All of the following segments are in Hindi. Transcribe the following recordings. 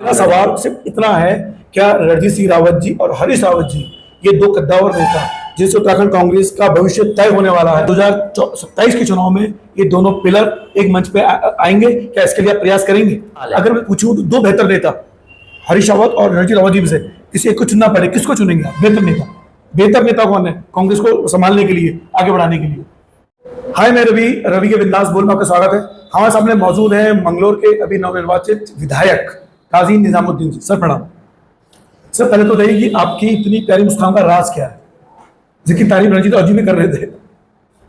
मेरा सवाल सिर्फ इतना है, क्या रणजीत सिंह रावत जी और हरीश रावत जी ये दो कद्दावर नेता जिससे उत्तराखंड कांग्रेस का भविष्य तय होने वाला है 2027 के चुनाव में, ये दोनों पिलर एक मंच पे आएंगे? क्या इसके लिए आप प्रयास करेंगे? अगर मैं पूछूं तो दो बेहतर नेता हरीश रावत और रणजीत रावत जी में से किसी एक को चुनना पड़े, किसको चुनेंगे आप? बेहतर नेता कौन है कांग्रेस को संभालने के लिए, आगे बढ़ाने के लिए? हाय, मैं रवि के बिंदास बोल में आपका स्वागत है। हमारे सामने मौजूद है मंगलोर के अभी नवनिर्वाचित विधायक काजी निजामुद्दीन जी। सर प्रणाम। सर पहले तो बताइए कि आपकी इतनी प्यारी मुस्कान का राज क्या है, जिसकी तारीफ रणजीत रावत जी भी कर रहे थे?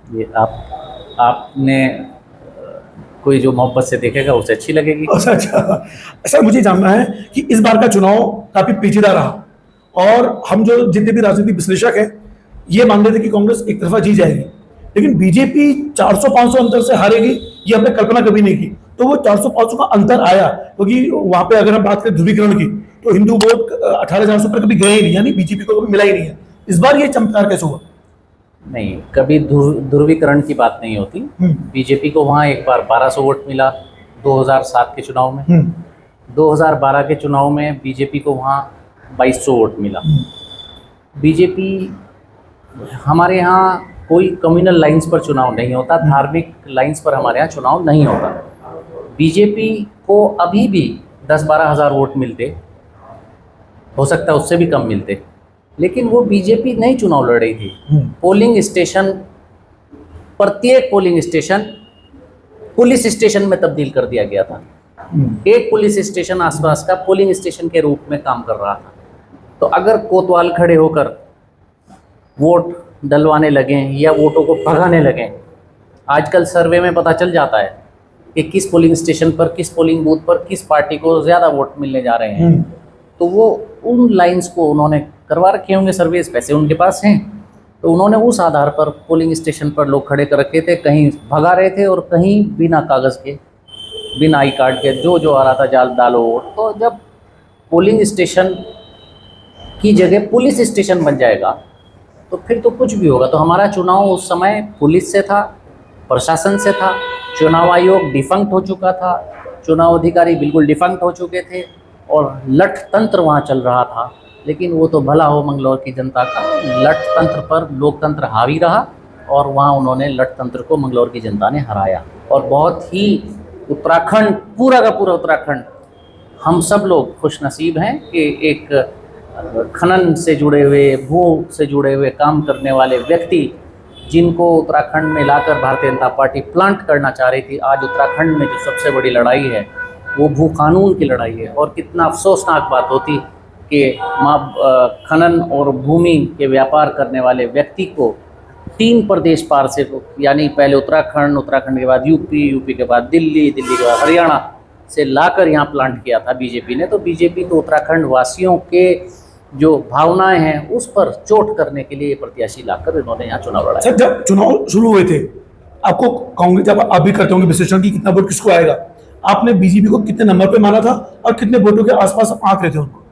ये आपने कोई जो मोहब्बत से देखेगा उसे अच्छी लगेगी। अच्छा। सर मुझे जानना है कि इस बार का चुनाव काफी पेचीदा रहा और हम जो जितने भी राजनीतिक विश्लेषक हैं ये मान रहे थे कि कांग्रेस एक तरफा जी जाएगी, लेकिन बीजेपी 400-500 अंतर से हारेगी ये हमने कल्पना कभी नहीं की। तो वो 400-500 का अंतर आया क्योंकि वहां पे अगर हम बात करें ध्रुवीकरण की तो हिंदू वोट 18,000 पर कभी गए ही नहीं, यानी बीजेपी को कभी मिला ही नहीं है। इस बार ये चमत्कार कैसे हुआ? नहीं, कभी ध्रुवीकरण की बात नहीं होती। बीजेपी को वहाँ एक बार 1200 वोट मिला 2007 के चुनाव में। 2012 के चुनाव में बीजेपी को वहाँ 2200 वोट मिला। बीजेपी, हमारे यहाँ कोई कम्युनल लाइंस पर चुनाव नहीं होता, धार्मिक लाइंस पर हमारे यहाँ चुनाव नहीं होता। बीजेपी को अभी भी 10-12 हज़ार वोट मिलते, हो सकता है उससे भी कम मिलते, लेकिन वो बीजेपी नहीं चुनाव लड़ रही थी। पोलिंग स्टेशन, प्रत्येक पोलिंग स्टेशन पुलिस स्टेशन में तब्दील कर दिया गया था। एक पुलिस स्टेशन आसपास का पोलिंग स्टेशन के रूप में काम कर रहा था। तो अगर कोतवाल खड़े होकर वोट डलवाने लगें या वोटों को भगाने लगें, आजकल सर्वे में पता चल जाता है कि किस पोलिंग स्टेशन पर, किस पोलिंग बूथ पर किस पार्टी को ज़्यादा वोट मिलने जा रहे हैं। तो वो उन लाइंस को उन्होंने करवा रखे होंगे, सर्विस पैसे उनके पास हैं, तो उन्होंने उस आधार पर पोलिंग स्टेशन पर लोग खड़े कर रखे थे। कहीं भगा रहे थे और कहीं बिना कागज़ के, बिना आई कार्ड के जो आ रहा था जाल डालो वोट। तो जब पोलिंग स्टेशन की जगह पुलिस स्टेशन बन जाएगा तो फिर तो कुछ भी होगा। तो हमारा चुनाव उस समय पुलिस से था, प्रशासन से था, चुनाव आयोग डिफंक्ट हो चुका था, चुनाव अधिकारी बिल्कुल डिफंक्ट हो चुके थे और लठ तंत्र वहाँ चल रहा था। लेकिन वो तो भला हो मंगलौर की जनता का, लठ तंत्र पर लोकतंत्र हावी रहा और वहाँ उन्होंने लठ तंत्र को मंगलौर की जनता ने हराया। और बहुत ही उत्तराखंड, पूरा का पूरा उत्तराखंड, हम सब लोग खुशनसीब हैं कि एक खनन से जुड़े हुए, भू से जुड़े हुए काम करने वाले व्यक्ति जिनको उत्तराखंड में लाकर भारतीय जनता पार्टी प्लांट करना चाह रही थी, आज उत्तराखंड में जो सबसे बड़ी लड़ाई है वो भू कानून की लड़ाई है। और कितना अफसोसनाक बात होती कि खनन और भूमि के व्यापार करने वाले व्यक्ति को 3 प्रदेश पार से, यानी पहले उत्तराखंड, उत्तराखंड के बाद यूपी, यूपी के बाद दिल्ली, दिल्ली के बाद हरियाणा से लाकर यहाँ प्लांट किया था बीजेपी ने। तो बीजेपी तो उत्तराखंड वासियों के जो भावनाएं हैं उस पर चोट करने के लिए प्रत्याशी लाकर इन्होंने यहाँ चुनाव लड़ा। सर जब चुनाव शुरू हुए थे आपको कांग्रेस, जब आप भी करते होंगे विश्लेषण की कितना वोट किसको आएगा, आपने बीजेपी को कितने नंबर पे माना था और कितने वोटों के आसपास आप आंक रहे थे उनको?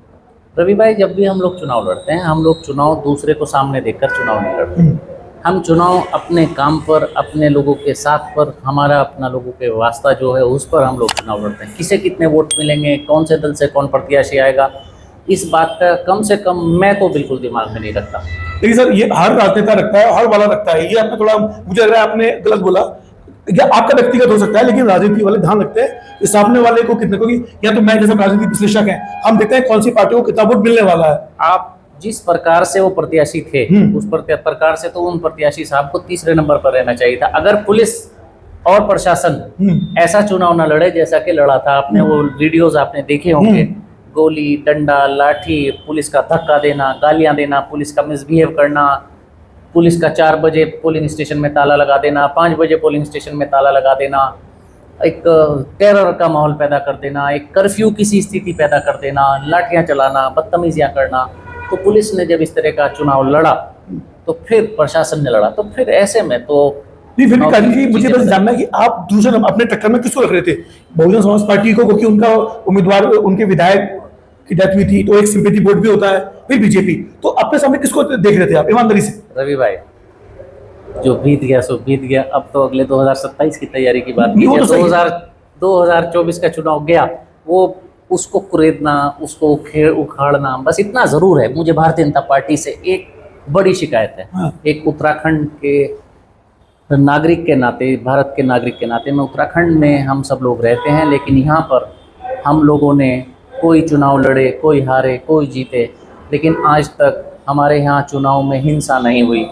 रवि भाई, जब भी हम लोग चुनाव लड़ते हैं, हम लोग चुनाव दूसरे को सामने देखकर चुनाव नहीं लड़ते। हम चुनाव अपने काम पर, अपने लोगों के साथ पर, हमारा अपना लोगों के वास्ता जो है उस पर हम लोग चुनाव लड़ते हैं। किसे कितने वोट मिलेंगे, कौन से दल से कौन प्रत्याशी आएगा, इस बात का कम से कम मैं तो बिल्कुल दिमाग में नहीं रखता। लेकिन सर ये हर राजनेता रखता है, हर वाला रखता है। ये आपने थोड़ा, मुझे लग रहा है आपने गलत बोला। या आपका व्यक्तिगत हो सकता है, लेकिन राजनीति वाले ध्यान रखते हैं कि सामने वाले को कितने को, या तो मैं जैसा राजनीतिक विश्लेषक है, हम देखते हैं कौन सी पार्टी को कितना वोट मिलने वाला है। आप जिस प्रकार से वो प्रत्याशी थे उस प्रकार से तो उन प्रत्याशी साहब को तीसरे नंबर पर रहना चाहिए था। अगर पुलिस और प्रशासन ऐसा चुनाव न लड़े जैसा कि लड़ा था, आपने वो वीडियोज आपने देखे होंगे, गोली, डंडा, लाठी, पुलिस का धक्का देना, गालियां देना, पुलिस का मिसबिहेव करना, पुलिस का 4 बजे पोलिंग स्टेशन में ताला लगा देना, 5 बजे पोलिंग स्टेशन में ताला लगा देना, एक टेरर का माहौल पैदा कर देना, एक कर्फ्यू की सी स्थिति पैदा कर देना, लाठियां चलाना, बदतमीजियां करना। तो पुलिस ने जब इस तरह का चुनाव लड़ा तो फिर प्रशासन ने लड़ा, तो फिर ऐसे में तो नहीं। फिर काजी जी, मुझे बस जानना है कि आप दूसरे नंबर अपने टक्कर में किसको रख रहे थे? बहुजन समाज पार्टी को, क्योंकि उनका उम्मीदवार, उनके विधायक की डेथ हुई थी तो एक सिंपैथी वोट भी होता है, फिर बीजेपी, तो अपने सामने किसको देख रहे थे आप ईमानदारी से? रवि भाई, जो बीत गया सो बीत गया। अब तो अगले 2027 की तैयारी की बात। 2024 का चुनाव गया, वो उसको कुरेदना, उसको उखाड़ना, बस इतना ज़रूर है। मुझे भारतीय जनता पार्टी से एक बड़ी शिकायत है। हाँ। एक उत्तराखंड के नागरिक के नाते, भारत के नागरिक के नाते, मैं उत्तराखंड में हम सब लोग रहते हैं, लेकिन यहाँ पर हम लोगों ने कोई चुनाव लड़े, कोई हारे, कोई जीते, लेकिन आज तक हमारे यहाँ चुनाव में हिंसा नहीं हुई।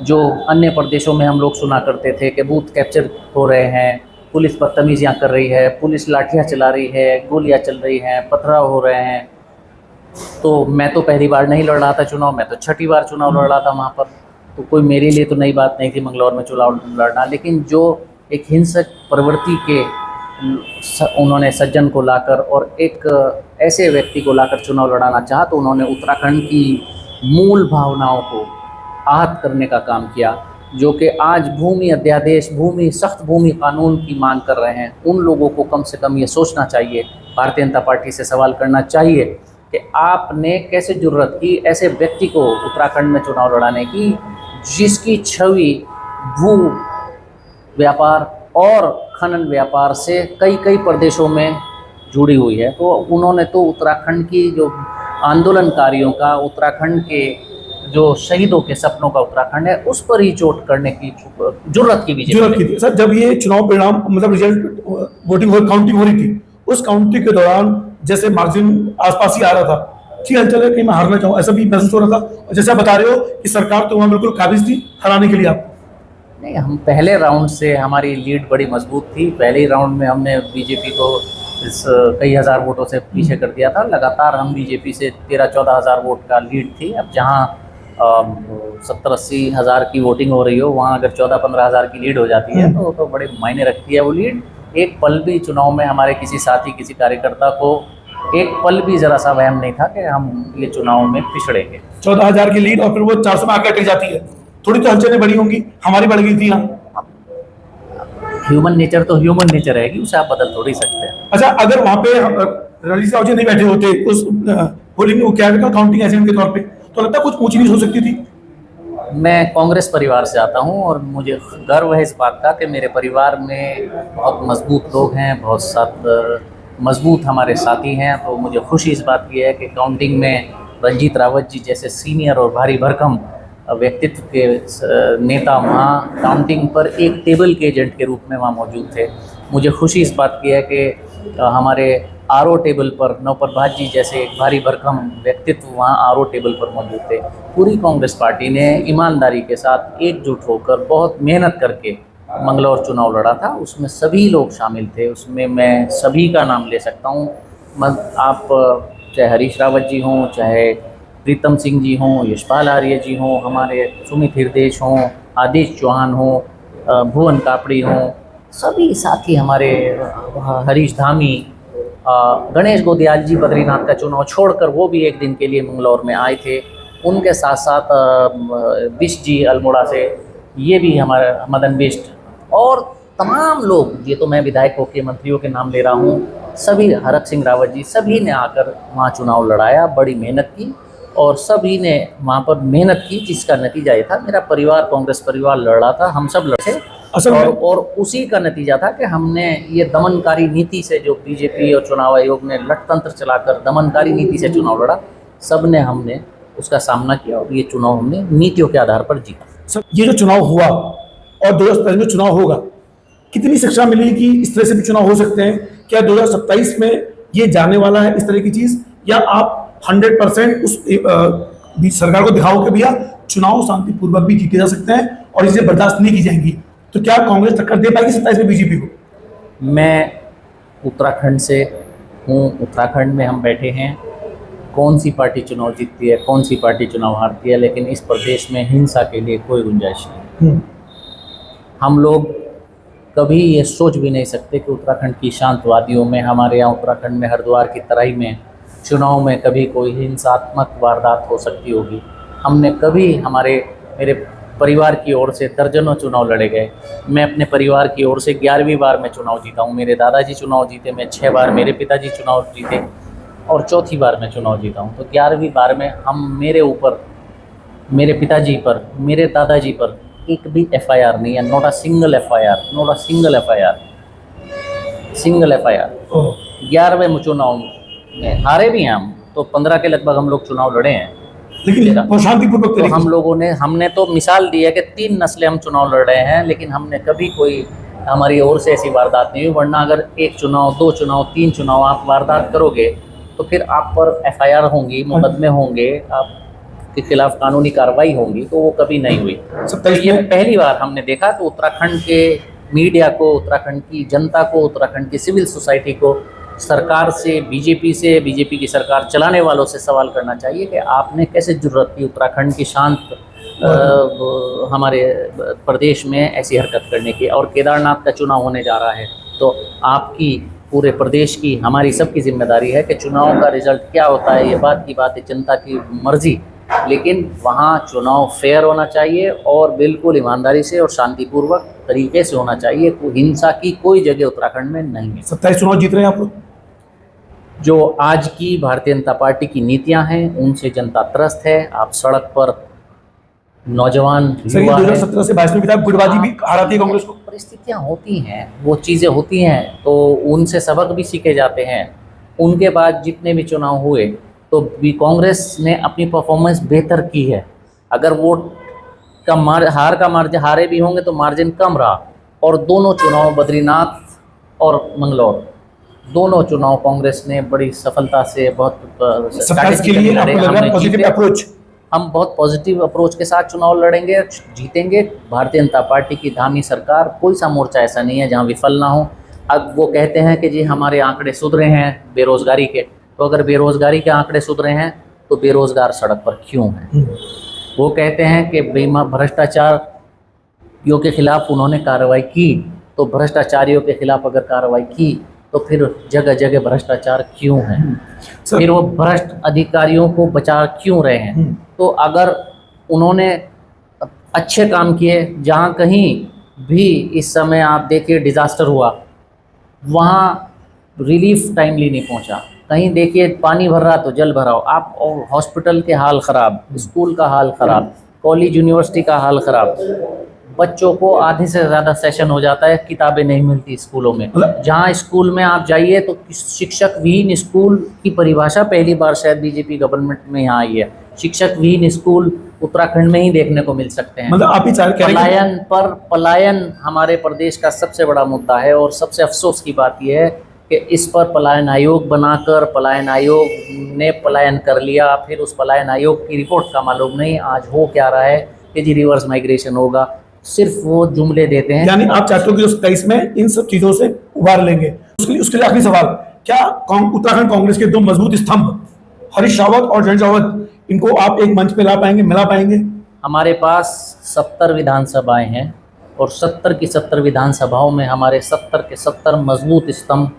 जो अन्य प्रदेशों में हम लोग सुना करते थे कि बूथ कैप्चर हो रहे हैं, पुलिस बदतमीजियाँ कर रही है, पुलिस लाठियाँ चला रही है, गोलियाँ चल रही हैं, पथराव हो रहे हैं। तो मैं तो पहली बार नहीं लड़ रहा था चुनाव, मैं तो छठी बार चुनाव लड़ रहा था वहाँ पर। तो कोई मेरे लिए तो नई बात नहीं थी मंगलौर में चुनाव लड़ना, लेकिन जो एक हिंसक प्रवृत्ति के उन्होंने सज्जन को लाकर और एक ऐसे व्यक्ति को लाकर चुनाव लड़ाना चाहा, तो उन्होंने उत्तराखंड की मूल भावनाओं को आहत करने का काम किया। जो कि आज भूमि अध्यादेश, सख्त भूमि कानून की मांग कर रहे हैं, उन लोगों को कम से कम ये सोचना चाहिए, भारतीय जनता पार्टी से सवाल करना चाहिए कि आपने कैसे जुर्रत की ऐसे व्यक्ति को उत्तराखंड में चुनाव लड़ाने की, जिसकी छवि भू व्यापार और खनन व्यापार से कई प्रदेशों में जुड़ी हुई है। तो उन्होंने तो उत्तराखंड की जो आंदोलनकारियों का, उत्तराखंड के जो शहीदों के सपनों का उत्तराखंड है, उस पर ही चोट करने की जुर्रत की जरूरत की थी। सर, जब ये चुनाव परिणाम मतलब रिजल्ट वोटिंग काउंटिंग हो रही थी, उस काउंटिंग के दौरान जैसे मार्जिन आसपास ही आ रहा था, ठीक है, चले कि मैं हारना चाहूँ, ऐसा भी महसूस हो रहा था। और जैसे आप बता रहे हो कि सरकार तो वहाँ बिल्कुल काबिज थी हराने के लिए आप। नहीं, हम पहले राउंड से हमारी लीड बड़ी मजबूत थी। पहले ही राउंड में हमने बीजेपी को इस कई हज़ार वोटों से पीछे कर दिया था। लगातार हम बीजेपी से 13-14 हज़ार वोट का लीड थी। अब जहाँ 70-80 हज़ार की वोटिंग हो रही हो, वहाँ अगर 14-15 हज़ार की लीड हो जाती है तो बड़े मायने रखती है वो लीड। एक पल भी चुनाव में हमारे किसी साथी, किसी कार्यकर्ता को एक पल भी ज़रा सा वहम नहीं था कि हम ये चुनाव में पिछड़ेंगे। 14,000 की लीड और फिर वो 400 में आकर अटक जाती है। थोड़ी तो हलचलें बड़ी होंगी, हमारी बढ़ गई थी यहाँ। ह्यूमन नेचर तो ह्यूमन नेचर है कि उसे आप बदल थोड़ी सकते हैं। अच्छा, अगर वहाँ पे रणजीत साहू जी नहीं बैठे होते उस पोलिंग में, क्या काउंटिंग एजेंट के तौर पे, तो लगता है कुछ ऊंची नीच हो सकती थी। मैं कांग्रेस परिवार से आता हूं और मुझे गर्व है इस बात का कि मेरे परिवार में बहुत मजबूत लोग हैं, बहुत साथ मजबूत हमारे साथी हैं। तो मुझे खुशी इस बात की है कि काउंटिंग में रंजीत रावत जी जैसे सीनियर और भारी भरकम व्यक्तित्व के नेता वहाँ काउंटिंग पर एक टेबल के एजेंट के रूप में वहाँ मौजूद थे। मुझे खुशी इस बात की है कि हमारे आरओ टेबल पर नवप्रभात जी जैसे एक भारी भरकम व्यक्तित्व वहाँ आरओ टेबल पर मौजूद थे। पूरी कांग्रेस पार्टी ने ईमानदारी के साथ एकजुट होकर बहुत मेहनत करके मंगलौर चुनाव लड़ा था। उसमें सभी लोग शामिल थे, उसमें मैं सभी का नाम ले सकता हूँ। आप चाहे हरीश रावत जी हों, चाहे प्रीतम सिंह जी हों, यशपाल आर्य जी हों, हमारे सुमित हृदयेश हों, आदेश चौहान हों, भुवन कापड़ी हों, सभी साथी हमारे, हरीश धामी, गणेश गोदयाल जी बद्रीनाथ का चुनाव छोड़कर वो भी एक दिन के लिए मंगलौर में आए थे। उनके साथ साथ बिष्ट जी अल्मोड़ा से, ये भी हमारे मदन बिष्ट और तमाम लोग, ये तो मैं विधायकों के, मंत्रियों के नाम ले रहा हूँ, सभी, हरक सिंह रावत जी, सभी ने आकर वहाँ चुनाव लड़ाया, बड़ी मेहनत की और सभी ने वहाँ पर मेहनत की, जिसका नतीजा ये था। मेरा परिवार, कांग्रेस परिवार लड़ रहा था, हम सब लड़े और उसी का नतीजा था कि हमने ये दमनकारी नीति से, जो बीजेपी और चुनाव आयोग ने लठतंत्र चलाकर दमनकारी नीति से चुनाव लड़ा, सब ने हमने उसका सामना किया और ये चुनाव हमने नीतियों के आधार पर जीता। सर, ये जो चुनाव हुआ और 2027 में चुनाव होगा, कितनी शिक्षा मिली कि इस तरह से भी चुनाव हो सकते हैं? क्या 2027 में ये जाने वाला है इस तरह की चीज, या आप 100% उस सरकार को दिखाओ कि भैया चुनाव शांतिपूर्वक भी जीते जा सकते हैं और इसे बर्दाश्त नहीं की जाएंगी? तो क्या कांग्रेस टक्कर दे पाएगी 27 में बीजेपी को? मैं उत्तराखंड से हूँ, उत्तराखंड में हम बैठे हैं। कौन सी पार्टी चुनाव जीतती है, कौन सी पार्टी चुनाव हारती है, लेकिन इस प्रदेश में हिंसा के लिए कोई गुंजाइश नहीं। हम लोग कभी ये सोच भी नहीं सकते कि उत्तराखंड की शांत वादियों में, हमारे यहाँ उत्तराखंड में हरिद्वार की तराई में चुनाव में कभी कोई हिंसात्मक वारदात हो सकती होगी। हमने कभी, मेरे परिवार की ओर से दर्जनों चुनाव लड़े गए। मैं अपने परिवार की ओर से 11वीं बार में चुनाव जीता हूँ। मेरे दादाजी चुनाव जीते, मैं 6 बार, मेरे पिताजी चुनाव जीते और चौथी बार मैं चुनाव जीता हूँ। तो 11वीं बार में हम, मेरे ऊपर, मेरे पिताजी पर, मेरे दादाजी पर एक भी FIR नहीं है। Not a single FIR, not a single FIR, single FIR। 11वें चुनाव हारे भी हैं हम तो 15 के लगभग हम लोग चुनाव लड़े हैं, लेकिन वो शांतिपूर्वक तो तरीके से। हमने तो मिसाल दी है कि 3 नस्लें हम चुनाव लड़ रहे हैं, लेकिन हमने कभी कोई हमारी ओर से ऐसी वारदात नहीं हुई। वरना अगर 1 चुनाव, 2 चुनाव, 3 चुनाव आप वारदात करोगे तो फिर आप पर FIR होंगी, मुकदमे होंगे, आपके खिलाफ कानूनी कार्रवाई होंगी, तो वो कभी नहीं हुई। तो 27 ये में पहली बार हमने देखा। तो उत्तराखंड के मीडिया को, उत्तराखंड की जनता को, उत्तराखंड की सिविल सोसाइटी को सरकार से, बीजेपी की सरकार चलाने वालों से सवाल करना चाहिए कि आपने कैसे जुर्रत की उत्तराखंड की शांत हमारे प्रदेश में ऐसी हरकत करने की। और केदारनाथ का चुनाव होने जा रहा है, तो आपकी, पूरे प्रदेश की, हमारी सबकी जिम्मेदारी है कि चुनाव का रिजल्ट क्या होता है ये बात की बात है, जनता की मर्जी, लेकिन वहाँ चुनाव फेयर होना चाहिए और बिल्कुल ईमानदारी से और शांतिपूर्वक तरीके से होना चाहिए। कोई हिंसा की कोई जगह उत्तराखंड में नहीं है। 27 चुनाव जीत रहे हैं आप लोग। जो आज की भारतीय जनता पार्टी की नीतियां हैं उनसे जनता त्रस्त है। आप सड़क पर नौजवान सर ये युवा हैं। 2017 से 22 में भी था, गुटबाजी भी हराती है कांग्रेस को। परिस्थितियां होती हैं, वो चीज़ें होती हैं, तो उनसे सबक भी सीखे जाते हैं। उनके बाद जितने भी चुनाव हुए तो भी कांग्रेस ने अपनी परफॉर्मेंस बेहतर की है। अगर वोट का हार का मार्जिन, हारे भी होंगे तो मार्जिन कम रहा। और दोनों चुनाव, बद्रीनाथ और मंगलौर, दोनों चुनाव कांग्रेस ने बड़ी सफलता से, बहुत 27 के लिए आपको लग रहा है पॉजिटिव अप्रोच। हम बहुत पॉजिटिव अप्रोच के साथ चुनाव लड़ेंगे, जीतेंगे। भारतीय जनता पार्टी की धामी सरकार, कोई सा मोर्चा ऐसा नहीं है जहां विफल ना हो। अब वो कहते हैं कि जी हमारे आंकड़े सुधरे हैं बेरोजगारी के, तो अगर बेरोजगारी के आंकड़े सुधरे हैं तो बेरोजगार सड़क पर क्यों हैं? वो कहते हैं कि भ्रष्टाचारियों के खिलाफ उन्होंने कार्रवाई की, तो भ्रष्टाचारियों के खिलाफ अगर कार्रवाई की तो फिर जगह जगह भ्रष्टाचार क्यों है? फिर वो भ्रष्ट अधिकारियों को बचा क्यों रहे हैं? तो अगर उन्होंने अच्छे काम किए, जहाँ कहीं भी इस समय आप देखिए डिज़ास्टर हुआ, वहाँ रिलीफ टाइमली नहीं पहुँचा। कहीं देखिए पानी भर रहा तो जल भराओ आप, और हॉस्पिटल के हाल ख़राब, स्कूल का हाल ख़राब, कॉलेज यूनिवर्सिटी का हाल ख़राब। बच्चों को आधे से ज़्यादा सेशन हो जाता है, किताबें नहीं मिलती स्कूलों में। जहाँ स्कूल में आप जाइए तो शिक्षक विहीन स्कूल की परिभाषा पहली बार शायद बीजेपी गवर्नमेंट में यहाँ आई है। शिक्षक विहीन स्कूल उत्तराखंड में ही देखने को मिल सकते हैं। मतलब आप ही चाह रहे हैं पलायन हमारे प्रदेश का सबसे बड़ा मुद्दा है। और सबसे अफसोस की बात यह है कि इस पर पलायन आयोग बनाकर पलायन आयोग ने पलायन कर लिया। फिर उस पलायन आयोग की रिपोर्ट का मालूम नहीं आज हो क्या रहा है कि जी रिवर्स माइग्रेशन होगा, सिर्फ वो जुमले देते हैं। यानी आप चाहते हो कि 27 में इन सब चीजों से उबार लेंगे। उसके लिए आखिरी सवाल, क्या उत्तराखंड कांग्रेस के 2 मजबूत स्तंभ हरीश रावत और जयंत रावत, इनको आप एक मंच पे ला पाएंगे, मिला पाएंगे? हमारे पास 70 विधानसभाएं हैं और 70 की 70 विधानसभाओं में हमारे 70 के 70 मजबूत स्तंभ,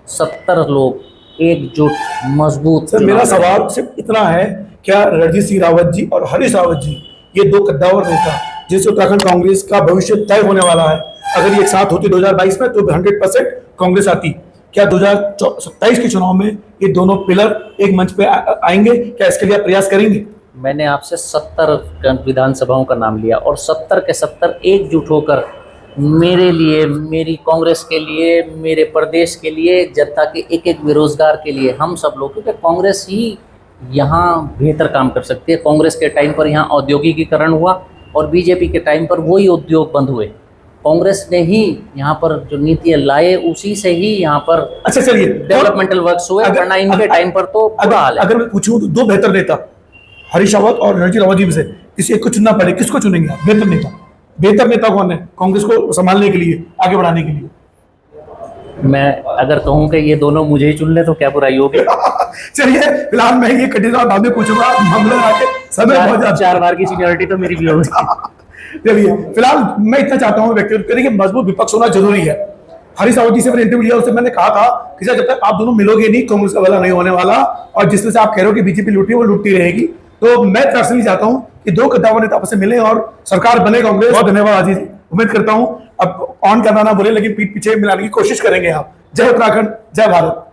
70 लोग एकजुट मजबूत। सर मेरा सवाल सिर्फ इतना है, क्या रणजीत सिंह रावत जी और हरीश रावत जी, ये 2 कद्दावर नेता जिससे उत्तराखंड कांग्रेस का भविष्य तय होने वाला है, अगर ये एक साथ होते 2022 में तो 100% कांग्रेस आती, क्या 2027 के चुनाव में ये दोनों पिलर एक मंच पे आएंगे? क्या इसके लिए आप प्रयास करेंगे? मैंने आपसे 70 विधानसभाओं का नाम लिया और 70 के 70 एकजुट होकर मेरे लिए, मेरी कांग्रेस के लिए, मेरे प्रदेश के लिए, जनता के एक एक बेरोजगार के लिए, हम सब लोग, क्योंकि कांग्रेस ही यहाँ बेहतर काम कर सकती है। कांग्रेस के टाइम पर यहाँ औद्योगिकीकरण हुआ और बीजेपी के टाइम पर वही उद्योग बंद हुए। कांग्रेस ने ही यहाँ पर जो नीतियाँ लाए उसी से ही यहाँ पर अच्छा चलिए डेवलपमेंट वर्क्स हुए, वरना इनके टाइम पर तो बुरा हाल है। अगर मैं पूछूं तो 2 बेहतर नेता हरीश रावत और रणजीत रावत जी में से किसी एक को चुनना पड़े, किसको चुनेंगे आप? बेहतर नेता कौन है कांग्रेस को संभालने के लिए, आगे बढ़ाने के लिए? मैं अगर कहूँ कि ये दोनों मुझे ही चुन ले तो क्या बुराई होगी? चलिए फिलहाल मैं ये कठिन बाद में पूछूंगा, मामले आके समय बहुत ज्यादा 4 बार की सीनियरिटी तो मेरी भी होगी। चलिए फिलहाल मैं इतना चाहता हूँ व्यक्तिगत कि मजबूत विपक्ष होना जरूरी है। हरीश रावत जी से मैंने इंटरव्यू लिया, उससे मैंने कहा था कि जब तक आप दोनों मिलोगे नहीं कांग्रेस का भला नहीं होने वाला, और जिस तरह से आप कह रहे हो कि बीजेपी लूटी वो लूटती रहेगी। तो मैं पर्सनली चाहता हूँ कि 2 कद्दावर नेता आपस में मिले और सरकार बने कांग्रेस। बहुत धन्यवाद आजीज, उम्मीद करता हूँ अब ऑन करना ना बोले लेकिन पीठ पीछे मिलाने की कोशिश करेंगे आप। जय उत्तराखंड, जय भारत।